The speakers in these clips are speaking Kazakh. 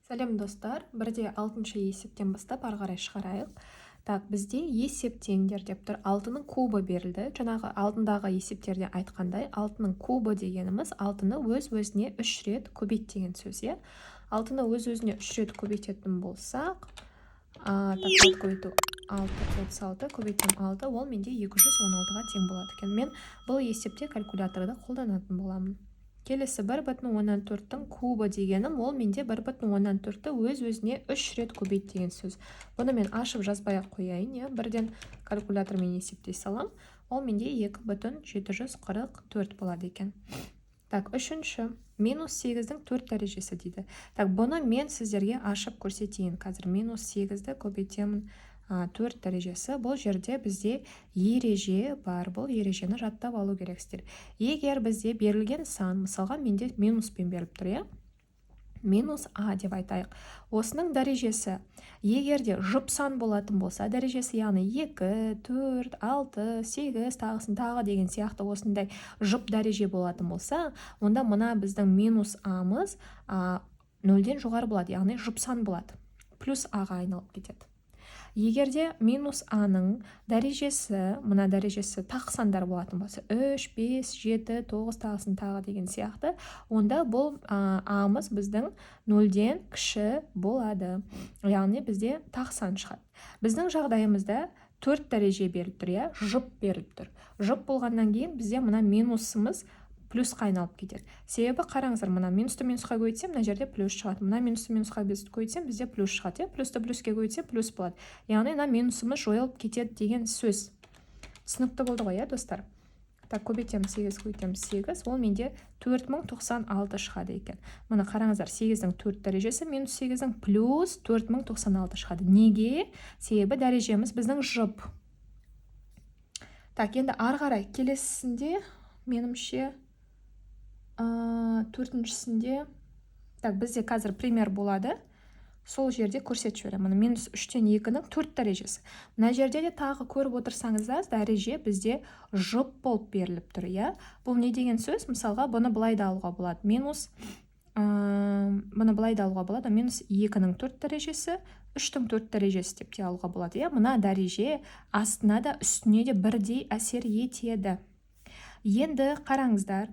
Сәлем достар, бірде 6-шы есептен бастап ары қарай шығарайық. Так, бізде есеп теңдер деп тұр. 6-ның кубы берілді. Жаңағы алдындағы есептерде айтқандай, 6-ның кубы дегеніміз 6-ны өз-өзіне 3 рет көбейт деген сөз, е. 6-ны өз-өзіне 3 рет көбейтетін болсақ, так, 6 көбейту 6, 36, көбейтем 6, ол менде 216-ға тең болады екен. Мен бұл есепте калькуляторды қолданатын боламын. Келесі 1,4-тің кубы дегенім, ол менде 1,4-ті өз-өзіне 3 рет көбейт деген сөз. Бұны мен ашып жазбай-ақ қояйын, бірден калькулятормен есептей салам. Ол менде 2,744 болады екен. Так, үшінші, минус 8-дің 4 дәрежесі дейді. Так, бұны мен сіздерге ашып көрсетейін. Қазір минус 8-ді көбейтемін 4 дәрежесі. Бұл жерде бізде ереже бар. Бұл ережені жаттап алу керексіздер. Егер бізде берілген сан, мысалға менде минуспен беріліп тұр, е? Минус а деп айтайық. Осының дәрежесі, егер де жұп сан болатын болса, дәрежесі яғни 2, 4, 6, 8, тағысын тағы деген сияқты осындай жұп дәреже болатын болса, онда мына біздің минус амыз 0-ден жоғары болады, яғни жұп сан болады. Плюс аға айналып кетеді. Егерде минус аның дәрежесі, мына дәрежесі тақ сандар болатын болса, 3, 5, 7, 9 тағысын тағы деген сияқты, онда бұл амыз біздің 0-ден кіші болады. Яғни бізде тақ сан шығады. Біздің жағдайымызда 4 дәреже беріліп тұр, я, жұп беріліп тұр. Жұп болғаннан кейін бізде мына минусымыз плюсқа айналып кетеді. Себебі қараңыздар, мына минусты минусқа көйтсем, мына жерде плюс шығады. Мына минусты минусқа көйтсем, бізде плюс шығады. Плюсты плюске көйтсем, плюс болады. Яғни мына минусымыз жойылып кетеді деген сөз. Түсінікті болды ғой, достар? Так, көбейтем 8, көйтем 8, ол менде 4096 шығады екен. Мұны қараңыздар, 8-дің 4 дәрежесі минус 8-дің плюс 4096 шығады. Неге? Себебі дәрежеміз біздің жұп. Так, енді ары қарай келесісінде, менімше, 4-шісінде, так, бізде қазір пример болады. Сол жерде көрсетіп жіберемін. Минус 3-тен 2-ның 4 дәрежесі. Мына жерде де тағы көріп отырсаңыздар, дәреже бізде жұп болып беріліп тұр, я. Бұл не деген сөз? Мысалға, бұны былай да алуға болады. Минус 2-ның 4 дәрежесі, 3-тің 4 дәрежесі деп те алуға болады, я. Мына дәреже астына да үстіне де бірдей әсер етеді. Енді қараңыздар,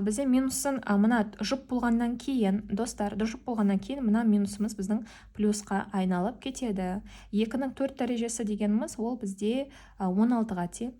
бізде минусын мына жұп болғаннан кейін, достар, жұп болғаннан кейін мына минусымыз біздің плюсқа айналып кетеді. 2-ның 4 дәрежесі дегеніміз ол бізде 16-ға тең.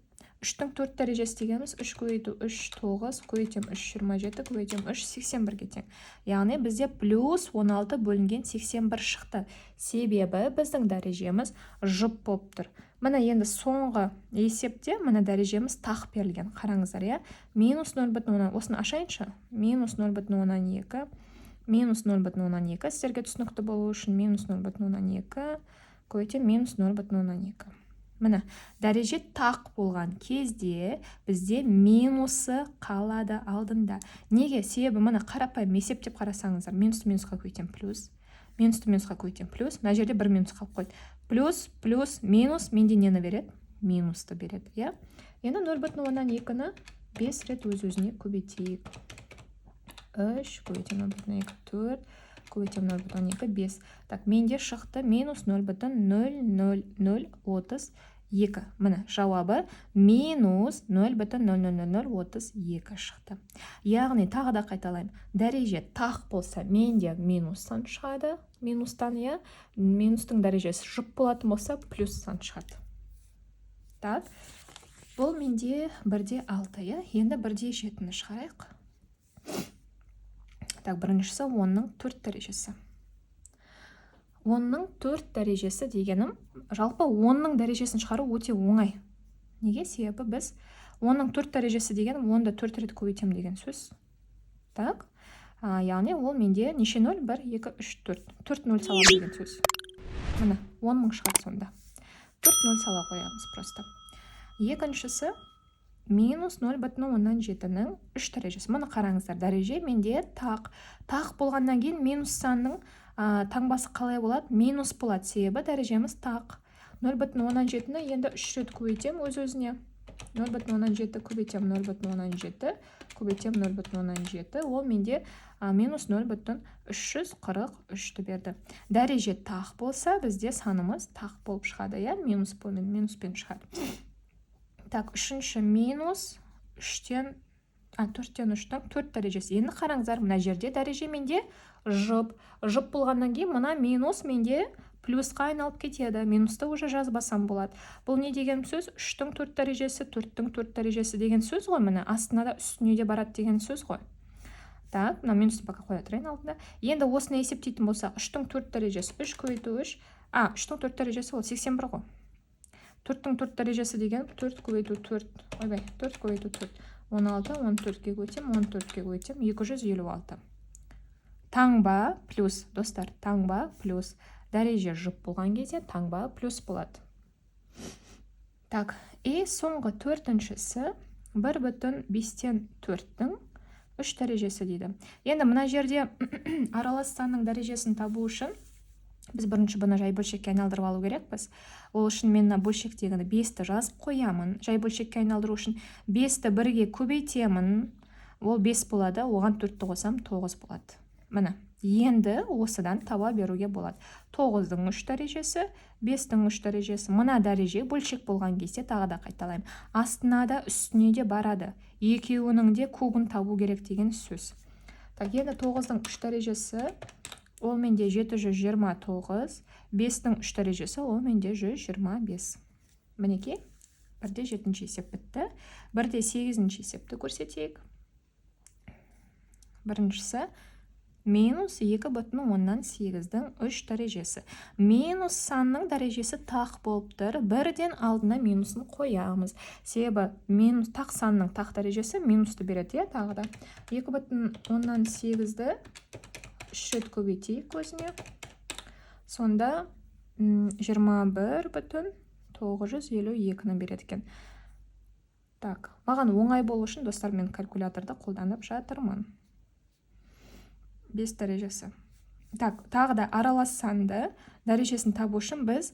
3-тің 4 дәрежесі дегеніміз 3 көбейту 3, 9, көбейтем 3, 27, көбейтем 3, 81-ге тең. Яғни бізде плюс 16 бөлінген 81 шықты. Себебі біздің дәрежеміз жұп болып тұр. Мына енді соңғы есепте мына дәрежеміз тақ берілген. Қараңыздар, я. Минус 0,10, осыны ашайыншы. Минус 0,12, минус 0,12, сіздерге түсінікті болу үшін минус 0,12, көбейтем минус 0,12. Міне, дәреже тақ болған кезде бізде минусы қалады алдында. Неге? Себебі міне қарапайым есептеп қарасаңыздар, минусты минусқа көйтем плюс, минусты минусқа көйтем плюс, мына жерде бір минус қалып қойды. Плюс, плюс, минус, менде нені береді? Минусты береді, я? Енді 0,2-ні 5 рет өз-өзіне көбейтейік. 3, көбейтем 0,2, 4, көбейтем 0,2, 5. Так, менде шықты минус 0,00032. Міне, жауабы минус 0,00032 шықты. Яғни, тағы да қайталайын. Дәреже тақ болса, менде минустан шығады. Минустан, я. Минустың дәрежесі жұп болатын болса, плюстан шығады. Так, бұл менде 1-де 6, я. Енді 1-де 7-ні шығарайық. Так, біріншісі 10-ның 4 дәрежесі. 10-ның 4 дәрежесі дегенім, жалпы 10-ның дәрежесін шығару өте оңай. Неге? Себебі біз 10-ның 4 дәрежесі дегенім 10-ды 4 рет көбейтем деген сөз. Так, яғни ол менде неше 0? 1, 2, 3, 4. 4 0 сала деген сөз. Міне, 10 мың шығады сонда. 4 0 сала қоямыз просто. Екіншісі минус 0,7-ның 3 дәрежесі. Мұны қараңыздар, дәреже менде тақ. Тақ болғаннан кейін минус санның таңбасы қалай болады? Минус болады, себебі дәрежеміз тақ. 0,7-ні енді 3 рет көбейтем өз-өзіне. 0,17 көбейтем 0,17, көбейтем 0,17. Ол менде минус 0,343-ті берді. Дәреже тақ болса, бізде санымыз тақ болып шығады, минуспен шығады. Так, үшінші минус 4-тен 3-тің 4 дәрежесі. Енді қараңыздар, мына жерде дәреже менде жұп болғаннан кейін мына минус менде плюсқа айналып кетеді. Минусты уже жазбасам болады. Бұл не деген сөз? 3-тің 4 дәрежесі, 4-тің 4 дәрежесі деген сөз ғой. Міне астына да үстіне де барады деген сөз ғой. Так, мына минусты пока қоя тұрайын алдында. Енді осыны есептейтін болсақ, 3-тің 4 дәрежесі 3 көбейту 3. 3-тің 4 дәрежесі ол 81 ғой. 4-тің 4 дәрежесі деген 4 көбейту 4. Ойбай, 4 көбейту 4. 16, 14-ке көйтем, 14-ке көйтем, 256. Таңба плюс, достар, таңба плюс. Дәреже жұп болған кезде таңба плюс болады. Так, соңғы 4-шісі 1,5-тен 4-тің 3 дәрежесі дейді. Енді мына жерде аралас санның дәрежесін табу үшін біз бірінші бұны жай бөлшекке айналдырып алу керекпіз. Ол үшін мен бөлшектегіні 5-ті жазып қоямын. Жай бөлшекке айналдыру үшін 5-ті 1-ге көбейтемін. Ол 5 болады, оған 4-ті қосам 9 болады. Міне, енді осыдан таба беруге болады. 9-дың 3 дәрежесі, 5-тің 3 дәрежесі. Мына дәреже бөлшек болған кезде тағы да қайталаймын. Астына да үстіне де барады. Екеуінің де кубын табу керек деген сөз. Так, енді 9-дың 3 дәрежесі ол менде 729, 5-тің 3 дәрежесі ол менде 125. Мінеке, 1-де 7-ші есеп бітті. 1-де 8-ші есепті көрсетейік. Біріншісі минус 2,8-дың 3 дәрежесі. Минус санның дәрежесі тақ болып тұр. 1-ден алдына минусын қоямыз. Себебі тақ санның тақ дәрежесі минусты береді, тағы да. 2,8-ді 3 рет көбейтейік көзіне. Сонда 21,952-ні береді екен. Так, маған оңай болу үшін достар, мен калькуляторды қолданып жатырмын. 5 дәрежесі. Так, тағы да аралас санды дәрежесін табу үшін біз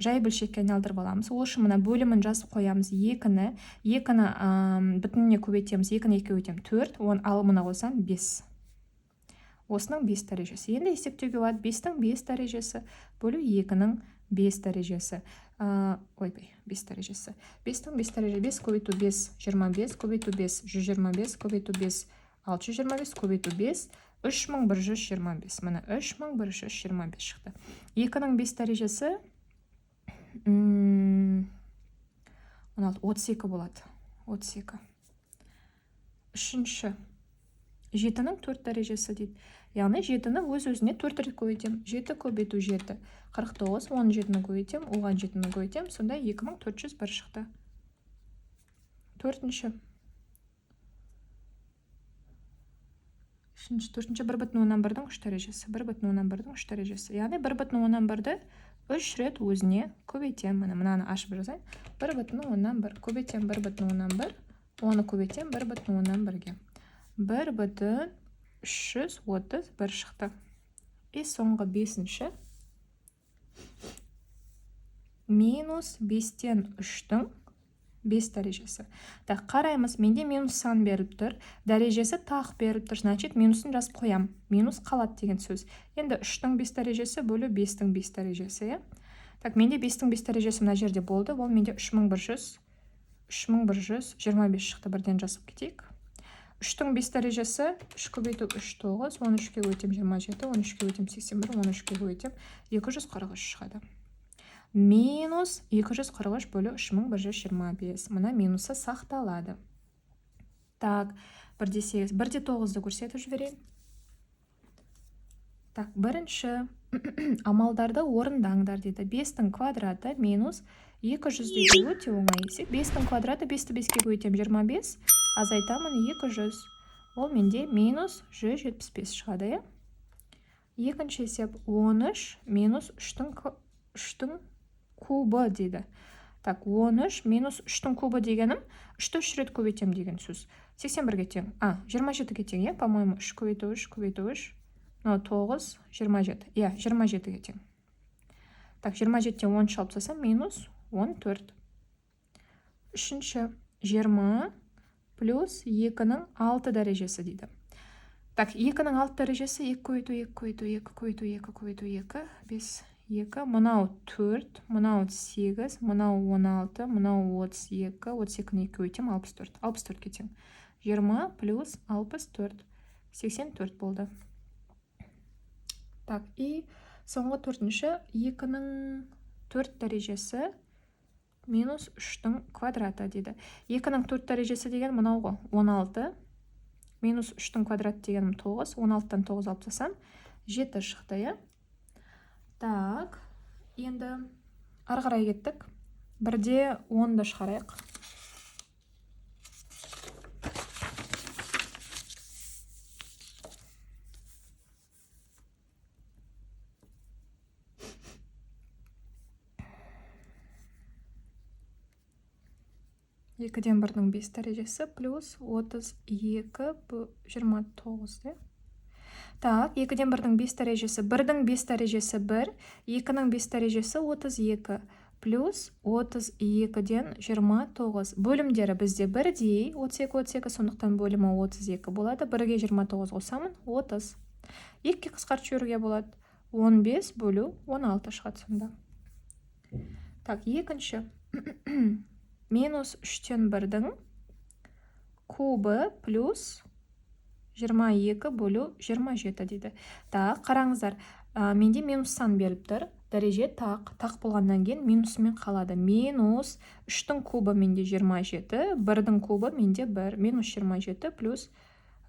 жай бөлшекке айналдырып аламыз. Ол үшін мына бөлімін жазып қоямыз. 2-ні бүтініне көбейтеміз. 2-ні 2 көбейтем 4, ал мына қосам 5. Осының 5 дәрежесі. Енді есептеуге болады. 5-тің 5 дәрежесі бөлу 2-нің 5 дәрежесі. 5 дәрежесі. 5-тің 5 дәрежесі. 5 көбейту 5, 25, көбейту 5, 125, көбейту 5, 625, көбейту 5, 3125. Міне 3125 шықты. 2-нің 5 дәрежесі 32 болады. 32. Үшінші 7-нің 4 дәрежесі дейді. Яғни 7-ні өз-өзіне 4 рет көбейтем. 7 көбейту 7, 49, 17-ні көбейтем, оған 7-ні көбейтем. Сонда 2401 шықты. Төртінші 1,1-дің 3 дәрежесі. 1,1-дің 3 дәрежесі. Яғни 1,1-ді 3 рет өзіне көбейтем. Мынаны ашып жазайын. 1,1 көбейтем 1,1, оны көбейтем 1,1-ге. 1,331 шықты. Соңғы 5-ші минус 5-тен 3-тің 5 дәрежесі. Так, қараймыз, менде минус сан беріп тұр, дәрежесі тақ беріп тұр, значит минусын жазып қоям. Минус қалады деген сөз. Енді 3-тің 5 дәрежесі бөлу 5-тің 5 дәрежесі. Так, менде 5-тің 5 дәрежесі мына жерде болды. Ол менде 3125 шықты. Бірден жазып кетейік. 3-тің 5 дәрежесі 3 көбейту 3, 9, 13-ке көйтем 27, 13-ке көйтем 81, 13-ке көйтем 243 шығады. Минус 243 бөлі 3125. Мұна минусы сақталады. Так, 1-де 8, 1-де 9-ды көрсетіп жіберейін. Так, бірінші амалдарды орындаңдар дейді. 5-тің квадраты минус 200-ді өте оңай есеп. 5-тің квадраты 5-ті 5-ке көйтем 25, азайтамын 200. Ол менде минус 175 шығады. Екінші есеп 13 минус 3-тің кубы дейді. Так, 13 минус 3-тің кубы дегенім 3-ті 3 рет көбейтем деген сөз. 81-ге тең. 27-ге тең, по-моему, 3 көбейту 3, көбейту 3. 9, 27. 27-ге тең. Так, 27-тен 10 шалып тастасам, минус 14. Үшінші 20 плюс 2-нің 6 дәрежесі дейді. Так, 2-ның 6 дәрежесі 2 көйту 2 көйту 2 көйту 2 көйту 2, 5, 2, мынау 4, мынау 8, мынау 16, мынау 32, 32-ні 2 көйтем 64, 64 кетем. 20 плюс 64, 84 болды. Так, и соңғы төртінші 2-ның 4 дәрежесі минус 3-дің квадраты дейді. 2-ның 4 дәрежесі деген мынау ғой, 16, минус 3-дің квадраты дегенім 9, 16-тан 9 алып тастасам, 7 шықты, е? Так, енді ары қарай кеттік. Бірде 10-ды шығарайық. Екіден 1-дің 5 дәрежесі плюс 32, 29, де? Так, 2-ден 1-дің 5 дәрежесі, 1-дің 5 дәрежесі 1, 2-ның 5 дәрежесі 32, плюс 32-ден 29. Бөлімдері бізде бірдей, 32, сондықтан бөлімі 32 болады. 1-ге 29 қосамын, 30. 2-ге қысқартып жіберуге болады. 15 бөлу 16 шығады сонда. Так, екінші. Минус 3-тен 1-дің кубы плюс 22 бөлу 27 дейді. Так, қараңыздар, менде минус сан беріп тұр. Дәреже тақ болғаннан кейін минусымен қалады. Минус 3-дің кубы менде 27, 1-дің кубы менде 1, минус 27 плюс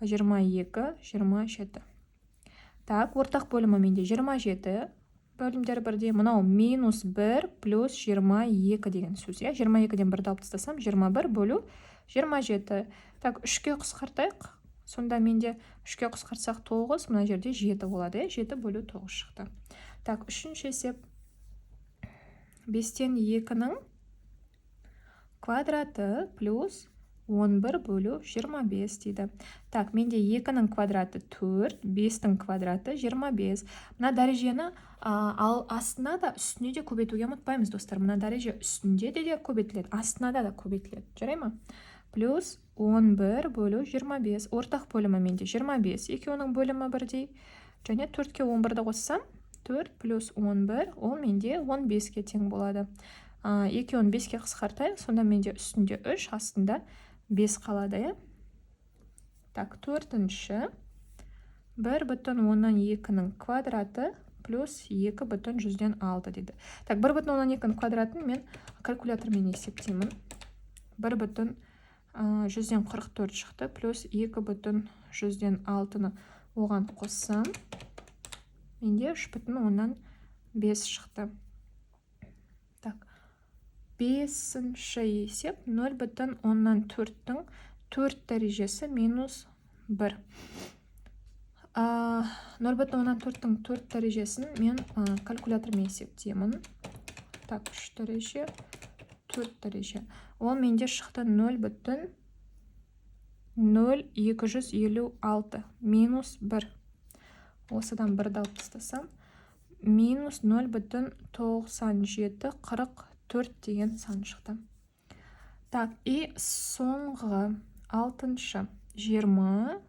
22, 27. Так, ортақ бөлімі менде 27, бөлімдер бірде, мынау минус 1 плюс 22 деген сөз. 22-ден 1-ді алып тастасам, 21 бөлу 27. Так, 3-ке қысқартайық. Сонда менде 3-ке қысқартсақ 9, мына жерде 7 болады. 7 бөлу 9 шықты. Так, үшінші есеп. 5-тен 2-ның квадраты плюс 11 бөлу 25 дейді. Так, менде 2-ның квадраты 4, 5-тің квадраты 25. Мына дәрежені астына да үстіне де көбейтуге ұмытпаймыз, достар. Мына дәреже үстінде де көбейтіледі, астына да көбейтіледі. Жарай ма? Плюс 11 бөлу 25. Ортақ бөлімі менде 25. Екеуінің бөлімі бірдей. Және 4-ке 11-ді қоссам, 4 плюс 11, ол менде 15-ке тең болады. Екеуін 5-ке қысқартайық, сонда менде үстінде 3, астында 5 қалады, е? Так, 4-ші 1/2-ның квадраты плюс 2/106 дейді. Так, 1/2-ның квадратын мен калькулятормен есептеймін. 1/144 шықты, плюс 2/106-ны оған қоссам, менде 3/5 шықты. Так, 5-ші есеп 0/4-дің 4 дәрежесі минус 1. 0/4-дің 4 дәрежесін мен калькулятормен есептеймін. Так, 3 дәреже, 4 дәреже. Ол менде шықты 0/0256 минус 1. Осыдан 1-ді алып тастасам, минус 0/9744 деген сан шықты. Так, и соңғы 6-шы 20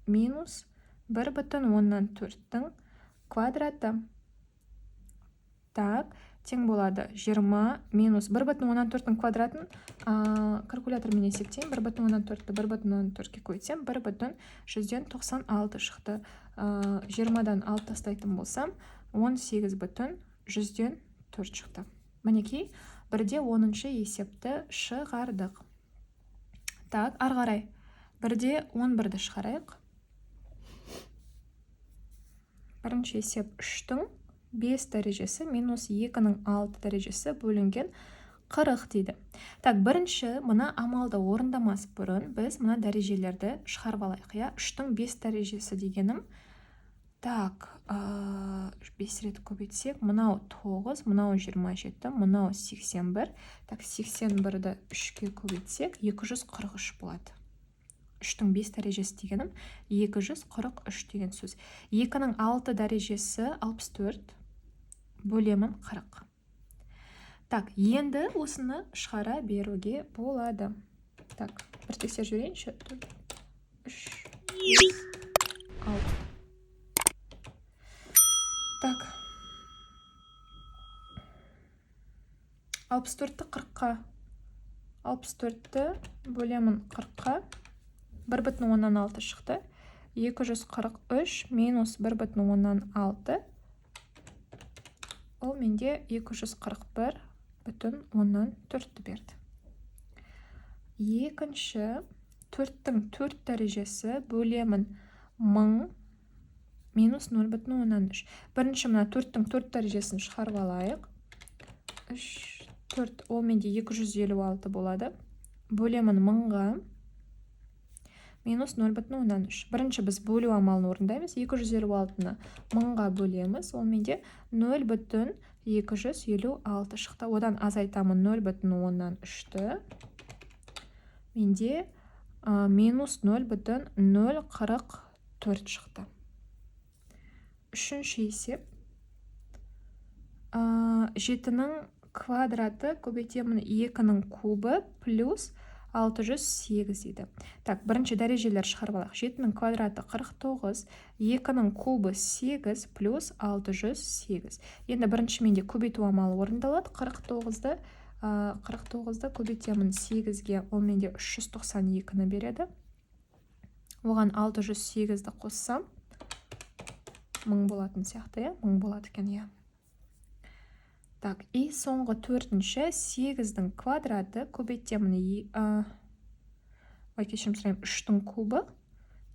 минус 1/4-дің квадраты. Так, тең болады 20 минус 1/4-дің квадратын калькулятормен есептеймін. 1/4-ді 1/4-ке көйтсем, 1/196 шықты. 20-дан 6 тастайтын болсам, 18/104 шықты. Мінекей, бірде 10-шы есепті шығардық. Так, ары қарай. Бірде 11-ді шығарайық. Бірінші есеп 3-дің 5 дәрежесі минус 2-ның 6 дәрежесі бөлінген 40 дейді. Так, бірінші мына амалды орындамас бұрын біз мына дәрежелерді шығарып алайық. 3-дің 5 дәрежесі дегенім. Так, 5 рет көбейтсек, мынау 9, мынау 27, мынау 81. Так, 81-ді 3-ке көбейтсек, 243 болады. 3-дің 5 дәрежесі дегенім 243 деген сөз. 2-ның 6 дәрежесі 64, бөлемін 40. Так, енді осыны шығара беруге болады. Так, бір тексеріп жіберейінші. 6. Так. 64-ті 40-қа. 64-ті бөлемін 40-қа. 1,6 шықты. 243 минус 1,6. Ол менде 241,4 берді. Екінші 4-тің 4 дәрежесі бөлемін 1000 минус 0,3. Бірінші мына 4-тің 4 дәрежесін шығарып алайық. 3, 4, ол менде 256 болады. Бөлемін 1000-ға минус 0,3. Бірінші біз бөлу амалын орындаймыз. 256-ны 1000-ға бөлеміз. Ол менде 0,256 шықты. Одан азайтамын 0,3-ті. Менде минус 0,044 шықты. Үшінші есеп. 7-нің квадраты көбейтемін 2-нің кубы плюс 608 дейді. Так, бірінші дәрежелер шығарып алайық. 7-нің квадраты 49, 2-нің кубы 8 плюс 608. Енді бірінші менде көбейту амалы орындалады. 49-ды көбейтемін 8-ге, ол менде 392-ні береді. Оған 608-ді қоссам 1000 болатын сияқты, 1000 болады екен. Так, и соңғы 4-ші 8-дің квадраты көбейтемін 3-тің кубы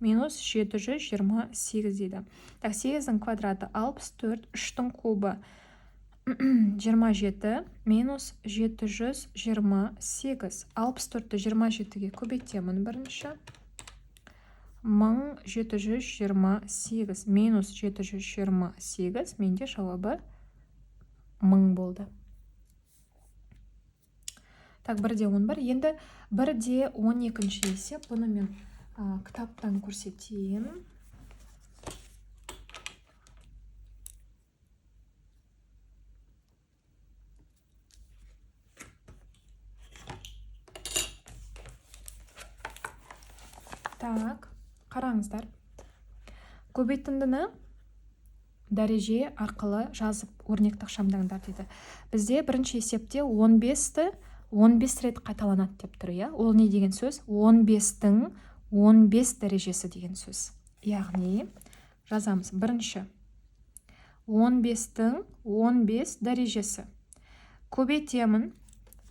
минус 728 дейді. Так, 8-дің квадраты 64, 3-тің кубы 27 минус 728. 64-ті 27-ге көбейтемін бірінші. 1728 минус 728 менде жауабы 1000 болды. Так, 1-11. Енді 1-12 есеп. Бұны мен кітаптан көрсетейін. Так, қараңыздар. Көбейтіндіні дәреже арқылы жазып өрнекті ықшамдаңдар дейді. Бізде бірінші есепте 15-ті 15 рет қайталанады деп тұр. Ол не деген сөз? 15-тің 15 дәрежесі деген сөз. Яғни жазамыз. Бірінші 15-тің 15 дәрежесі. Көбейтемін.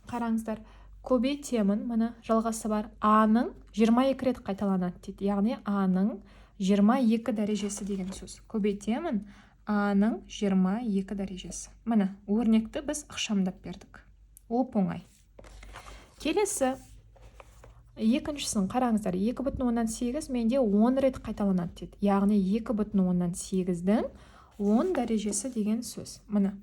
Қараңыздар. Көбейтемін. Мына жалғасы бар. А-ның 22 рет қайталанады дейді. Яғни А-ның 22 дәрежесі деген сөз. Көбейтемін. А-ның 22 дәрежесі. Міне, өрнекті біз ықшамдап бердік. Оп-оңай. Келесі, екіншісін қараңыздар. 2,8 менде 10 рет қайталанады дейді. Яғни 2,8-дің 10 дәрежесі деген сөз. Міне,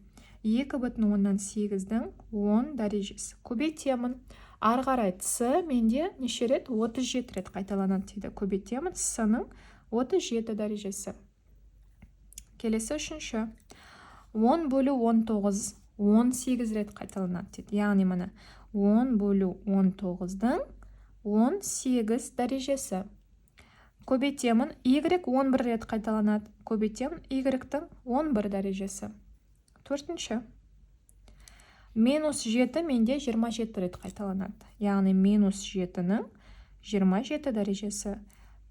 2,8-дің 10 дәрежесі. Көбейтемін. Ары қарай С менде неше рет? 37 рет қайталанады дейді. Көбейтемін. С-ның 37 дәрежесі. Келесі үшінші. 10 бөлу 19, 18 рет қайталанады дейді. Яғни міне 10 бөлу 19-дің 18 дәрежесі. Көбейтемін. Y 11 рет қайталанады. Көбейтемін. Y-тің 11 дәрежесі. Төртінші. Минус 7 менде 27 рет қайталанады. Яғни минус 7-ның 27 дәрежесі.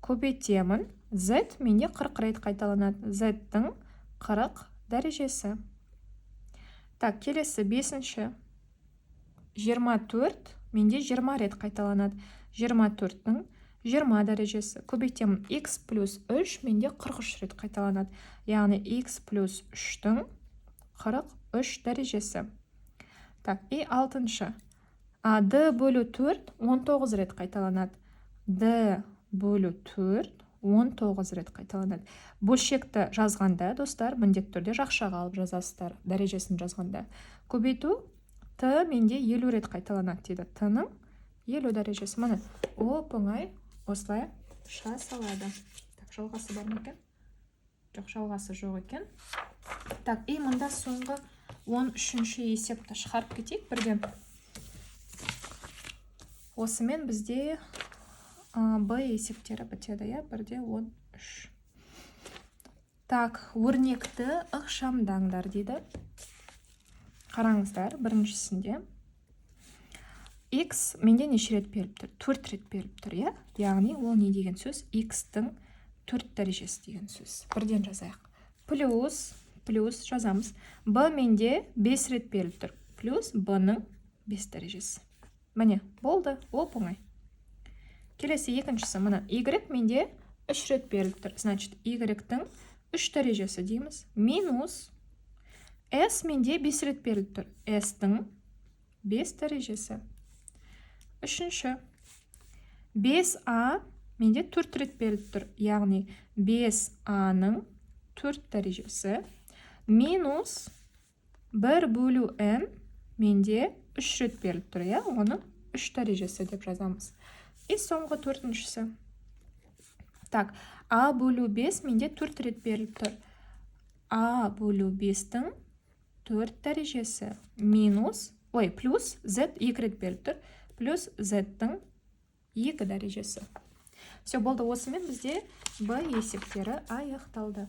Көбейтемін. Z менде 40 рет қайталанады. Z-тің 40 дәрежесі. Так, келесі 5-ші. 24 менде 20 рет қайталанады. 24-тің 20 дәрежесі. Көбейтемін. X плюс 3 менде 43 рет қайталанады. Яғни X плюс 3-тің 43 дәрежесі. Так, и 6-шы. D бөлу 4 19 рет қайталанады. D бөлу 4 19 рет қайталанады. Бөлшекті жазғанда, достар, міндетті түрде жақшаға алып жазасыздар, дәрежесін жазғанда. Көбейту Т менде 50 рет қайталанады дейді. Т-ның 50 дәрежесі. Міне, оп-оңай осылай шыға салады. Так, жалғасы бар ма екен? Жоқ, жалғасы жоқ екен. Так, и мында соңғы 13-ші есепті шығарып кетейік бірден. Осымен бізде Б есептері бітеді, 1-13. Так, өрнекті ықшамдаңдар дейді. Қараңыздар, біріншісінде. X менде неше рет беріліп тұр? 4 рет беріліп тұр, иә? Яғни ол не деген сөз? X-тің 4 дәрежесі деген сөз. Бірден жазайық. Плюс жазамыз. B менде 5 рет беріліп тұр. Плюс B-ның 5 дәрежесі. Міне, болды, оп оңай. Келесі екіншісі, мына Y менде 3 рет беріліп тұр. Значит, Y-тің 3 дәрежесі дейміз. Минус S менде 5 рет беріліп тұр. S-тің 5 дәрежесі. Үшінші, 5A менде 4 рет беріліп тұр. Яғни 5A-ның 4 дәрежесі. Минус 1 бөлу N менде 3 рет беріліп тұр. Оның 3 дәрежесі деп жазамыз. И соңғы төртіншісі. Так, A бөлу 5 менде 4 рет беріліп тұр. A бөлу 5-тің 4 дәрежесі. Плюс Z 2 рет беріліп тұр. Плюс Z-тің 2 дәрежесі. Все, болды, осымен бізде B есептері аяқталды.